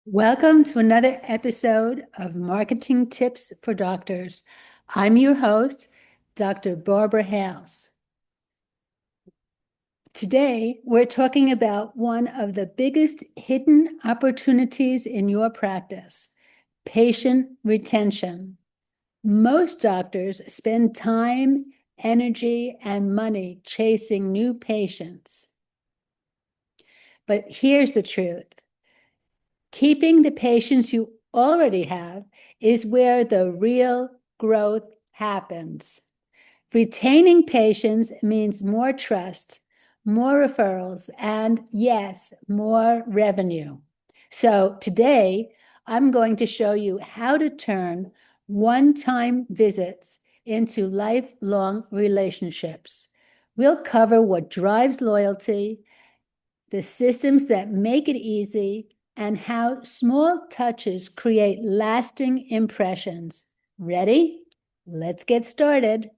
Welcome to another episode of Marketing Tips for Doctors. I'm your host, Dr. Barbara Hales. Today, we're talking about one of the biggest hidden opportunities in your practice, patient retention. Most doctors spend time, energy, and money chasing new patients. But here's the truth. Keeping the patients you already have is where the real growth happens. Retaining patients means more trust, more referrals, and yes, more revenue. So today, I'm going to show you how to turn one-time visits into lifelong relationships. We'll cover what drives loyalty, the systems that make it easy, and how small touches create lasting impressions. Ready? Let's get started.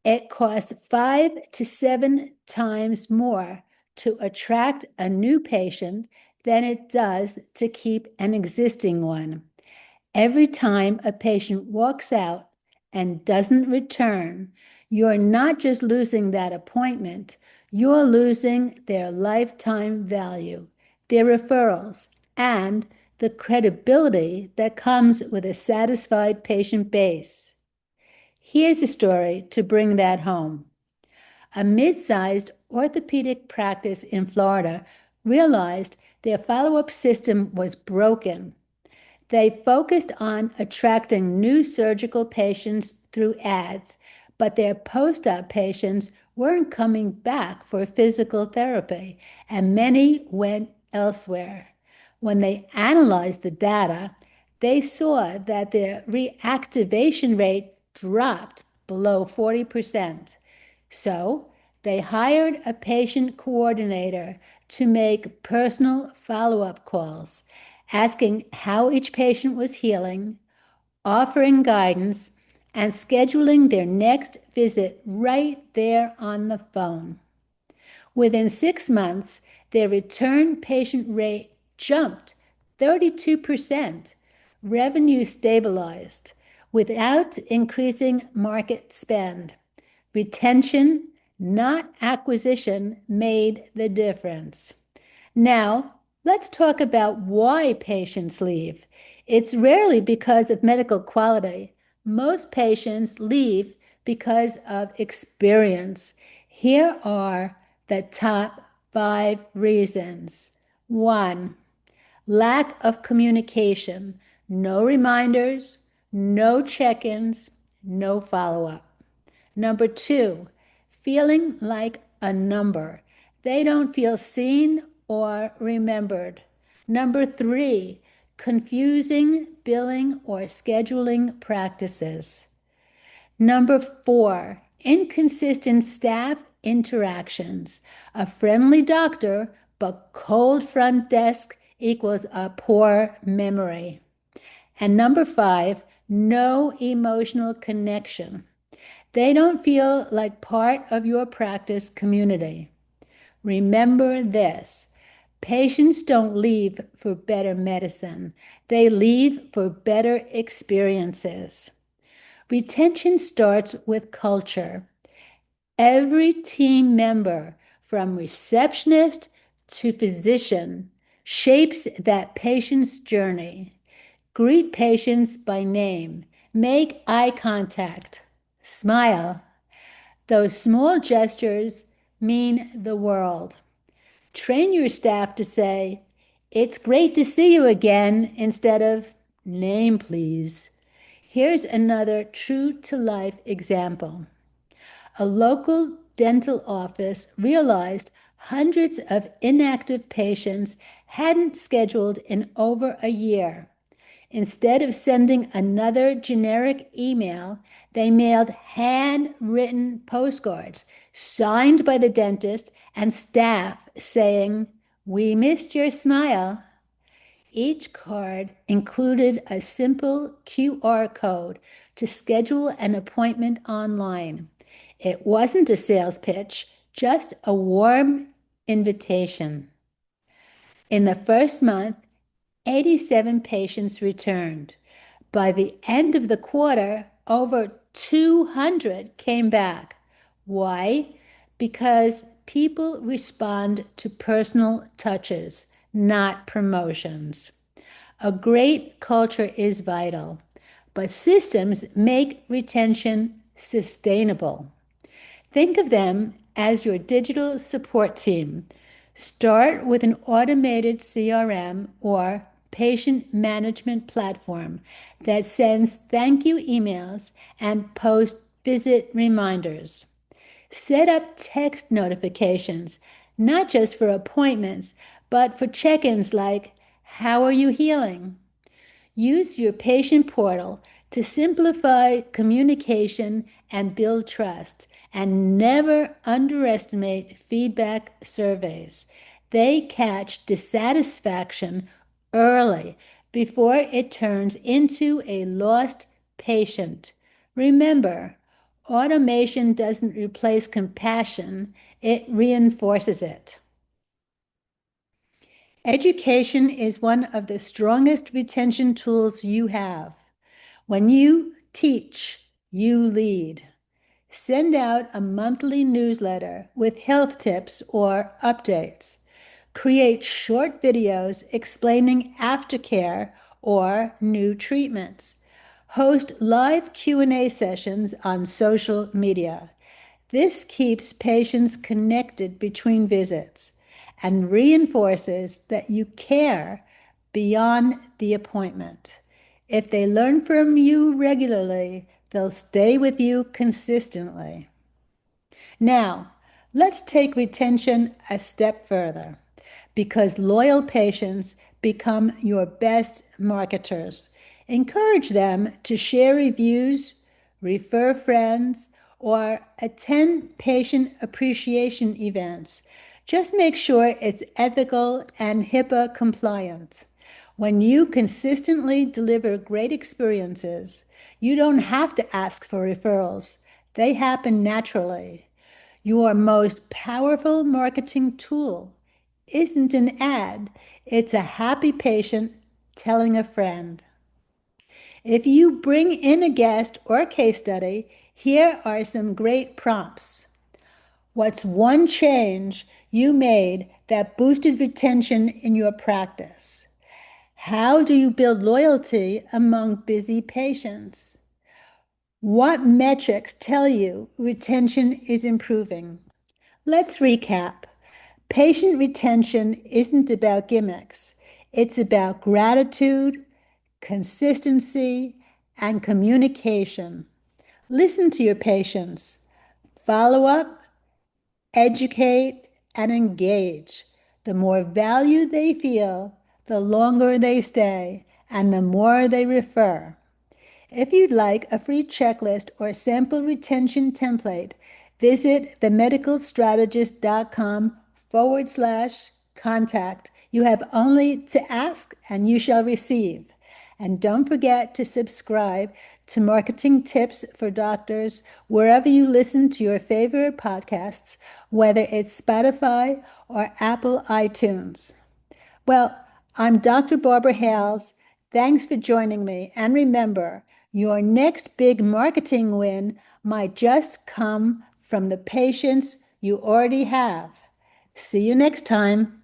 It costs 5 to 7 times more to attract a new patient than it does to keep an existing one. Every time a patient walks out and doesn't return, you're not just losing that appointment, you're losing their lifetime value, their referrals, and the credibility that comes with a satisfied patient base. Here's a story to bring that home. A mid-sized orthopedic practice in Florida realized their follow-up system was broken. They focused on attracting new surgical patients through ads, but their post-op patients weren't coming back for physical therapy, and many went elsewhere. When they analyzed the data, they saw that their reactivation rate dropped below 40%. So they hired a patient coordinator to make personal follow-up calls, asking how each patient was healing, offering guidance, and scheduling their next visit right there on the phone. Within 6 months, their return patient rate jumped 32%. Revenue stabilized without increasing market spend. Retention, not acquisition, made the difference. Now, let's talk about why patients leave. It's rarely because of medical quality. Most patients leave because of experience. Here are the top 5 reasons. 1, lack of communication. No reminders, no check-ins, no follow-up. Number 2, feeling like a number. They don't feel seen or remembered. Number 3, confusing billing or scheduling practices. Number 4, inconsistent staff interactions. A friendly doctor but cold front desk equals a poor memory. And number 5, no emotional connection. They don't feel like part of your practice community. Remember this. Patients don't leave for better medicine. They leave for better experiences. Retention starts with culture. Every team member, from receptionist to physician, shapes that patient's journey. Greet patients by name. Make eye contact. Smile. Those small gestures mean the world. Train your staff to say, "It's great to see you again," instead of "Name, please." Here's another true to life example. A local dental office realized hundreds of inactive patients hadn't scheduled in over a year. Instead of sending another generic email, they mailed handwritten postcards signed by the dentist and staff saying, "We missed your smile." Each card included a simple QR code to schedule an appointment online. It wasn't a sales pitch, just a warm invitation. In the first month, 87 patients returned. By the end of the quarter, over 200 came back. Why? Because people respond to personal touches, not promotions. A great culture is vital, but systems make retention sustainable. Think of them as your digital support team. Start with an automated CRM or patient management platform that sends thank you emails and post visit reminders. Set up text notifications, not just for appointments, but for check ins like, how are you healing? Use your patient portal to simplify communication and build trust, and never underestimate feedback surveys. They catch dissatisfaction early before it turns into a lost patient. Remember, automation doesn't replace compassion, it reinforces it. Education is one of the strongest retention tools you have. When you teach, you lead. Send out a monthly newsletter with health tips or updates. Create short videos explaining aftercare or new treatments. Host live Q&A sessions on social media. This keeps patients connected between visits and reinforces that you care beyond the appointment. If they learn from you regularly, they'll stay with you consistently. Now, let's take retention a step further because loyal patients become your best marketers. Encourage them to share reviews, refer friends, or attend patient appreciation events. Just make sure it's ethical and HIPAA compliant. When you consistently deliver great experiences, you don't have to ask for referrals. They happen naturally. Your most powerful marketing tool isn't an ad, it's a happy patient telling a friend. If you bring in a guest or a case study, here are some great prompts. What's one change you made that boosted retention in your practice? How do you build loyalty among busy patients? What metrics tell you retention is improving? Let's recap. Patient retention isn't about gimmicks. It's about gratitude, consistency, and communication. Listen to your patients. Follow up, educate, and engage. The more value they feel, the longer they stay, and the more they refer. If you'd like a free checklist or sample retention template, visit themedicalstrategist.com/contact. You have only to ask and you shall receive. And don't forget to subscribe to Marketing Tips for Doctors wherever you listen to your favorite podcasts, whether it's Spotify or Apple iTunes. Well, I'm Dr. Barbara Hales. Thanks for joining me. And remember, your next big marketing win might just come from the patients you already have. See you next time.